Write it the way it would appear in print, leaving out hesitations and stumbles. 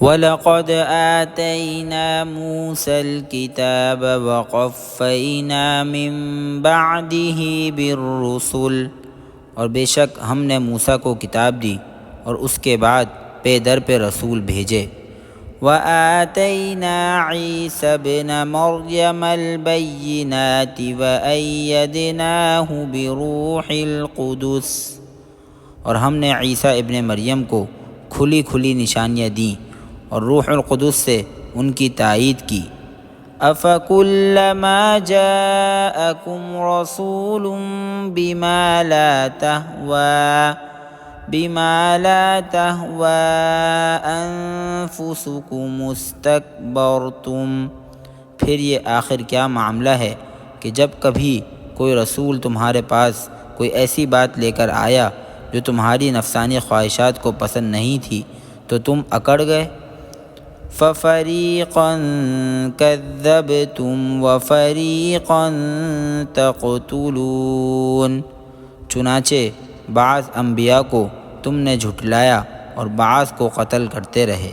وَلَقَدْ آتَيْنَا مُوسَى الْكِتَابَ وَقَفَّيْنَا مِن بَعْدِهِ بِالرُّسُلِ، اور بے شک ہم نے موسیٰ کو کتاب دی اور اس کے بعد پے در پہ رسول بھیجے۔ وَآتَيْنَا عِيسَى ابْنَ مَرْيَمَ الْبَيِّنَاتِ وَأَيَّدْنَاهُ بِرُوحِ الْقُدُسِ، اور ہم نے عیسیٰ ابن مریم کو کھلی کھلی نشانیاں دیں اور روح القدس سے ان کی تائید کی۔ أَفَكُلَّمَا جَاءَكُمْ رَسُولٌ بِمَا لَا تَهْوَىٰ أَنفُسُكُمُ اسْتَكْبَرْتُمْ، پھر یہ آخر کیا معاملہ ہے کہ جب کبھی کوئی رسول تمہارے پاس کوئی ایسی بات لے کر آیا جو تمہاری نفسانی خواہشات کو پسند نہیں تھی تو تم اکڑ گئے۔ فَفَرِيقًا كَذَّبْتُمْ وَفَرِيقًا تَقْتُلُونَ، چنانچہ بعض انبیاء کو تم نے جھٹلایا اور بعض کو قتل کرتے رہے۔